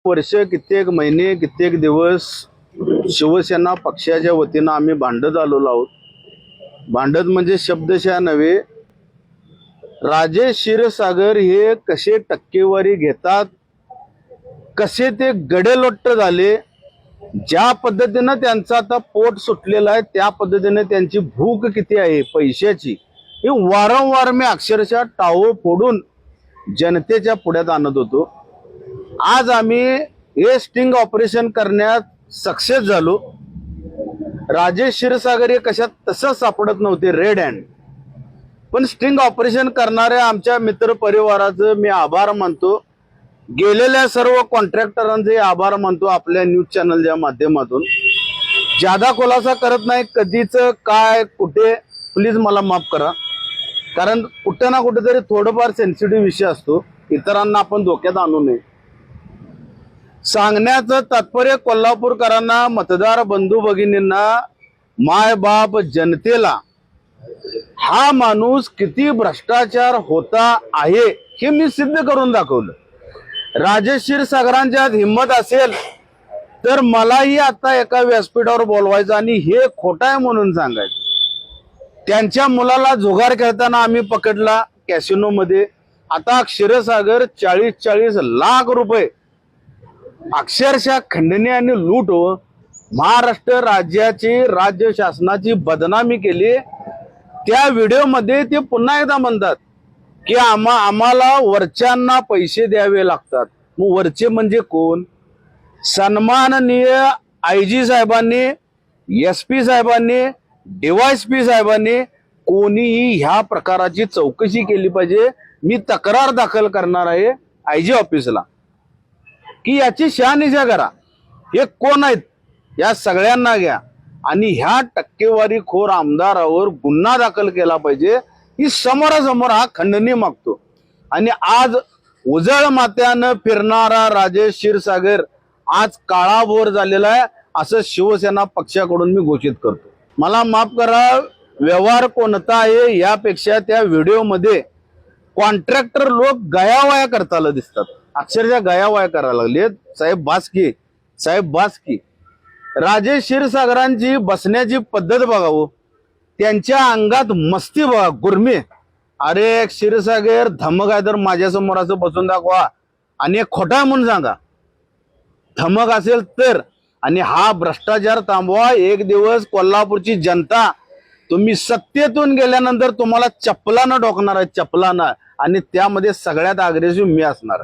वर्ष, कित्येक महिने, कित्येक दिवस शिवसेना पक्षाच्या वतीनं आम्ही भांडत आलेलो आहोत. भांडत म्हणजे शब्दशः नव्हे. राजेश क्षीरसागर हे कसे टक्केवारी घेतात, कसे ते गडेलोट्ट झाले, ज्या पद्धतीनं त्यांचं आता पोट सुटलेलं आहे त्या पद्धतीने त्यांची भूक किती आहे पैशाची, हे वारंवार मी अक्षरशः टाळं फोडून जनतेच्या पुढ्यात आणत होतो. आज आम्ही हे स्टिंग ऑपरेशन करण्यात सक्सेस झालो. राजेश क्षीरसागर हे कशात तसं सापडत नव्हते, रेड हँड. पण स्टिंग ऑपरेशन करणाऱ्या आमच्या मित्र परिवाराचं मी आभार मानतो. गेलेल्या सर्व कॉन्ट्रॅक्टरांचे आभार मानतो आपल्या न्यूज चॅनलच्या माध्यमातून. जादा खुलासा करत नाही कधीच काय कुठे, प्लीज मला माफ करा. कारण कुठे ना कुठेतरी थोडंफार सेन्सिटिव्ह विषय असतो, इतरांना आपण धोक्यात आणू नये. सांगण्याचं तात्पर्य कोल्हापूरकरांना, मतदार बंधू भगिनींना, माय बाप जनतेला हा माणूस किती भ्रष्टाचार होता आहे हे मी सिद्ध करून दाखवलं. राजेश क्षीरसागरांच्यात हिंमत असेल तर मलाही आता एका व्यासपीठावर बोलवायचं आणि हे खोटं आहे म्हणून सांगायचं. त्यांच्या मुलाला जुगार खेळताना आम्ही पकडला कॅसिनो मध्ये. आता क्षीरसागर 40-40 लाख रुपये अक्षरशः खंडणी आणि लूट हो महाराष्ट्र राज्याची, राज्य शासनाची बदनामी केली. त्या व्हिडिओमध्ये ते पुन्हा एकदा म्हणतात की आम्हाला वरच्यांना पैसे द्यावे लागतात. मग वरचे म्हणजे कोण? सन्माननीय आयजी साहेबांनी, SP साहेबांनी, DYSP साहेबांनी कोणीही ह्या प्रकाराची चौकशी केली पाहिजे. मी तक्रार दाखल करणार आहे IG ऑफिसला की याची शहानिशा करा. हे कोण आहेत या सगळ्यांना घ्या आणि ह्या टक्केवारीखोर आमदारावर गुन्हा दाखल केला पाहिजे. ही समोरासमोर हा खंडणी मागतो. आणि आज उजळ मात्यानं फिरणारा राजेश क्षीरसागर आज काळाभोर झालेला आहे असं शिवसेना पक्षाकडून मी घोषित करतो. मला माफ करा, व्यवहार कोणता आहे यापेक्षा त्या व्हिडिओमध्ये कॉन्ट्रॅक्टर लोक गयावया करताना दिसतात. अक्षरशः गयावया करायला लागलेत. साहेब बासकी, साहेब बासकी. राजेश क्षीरसागरांची बसण्याची पद्धत बघावं, त्यांच्या अंगात मस्ती बघा, गुरमी. अरे क्षीरसागर धमक आहे तर माझ्यासमोर असं बसून दाखवा आणि एक खोटा म्हणून सांगा. धमक असेल तर. आणि हा भ्रष्टाचार थांबवा. एक दिवस कोल्हापूरची जनता तुम्ही सत्तेतून गेल्यानंतर तुम्हाला चपलानं ठोकणार आहे, चपलानं. आणि त्यामध्ये सगळ्यात अग्रेसिव्ह मी असणार.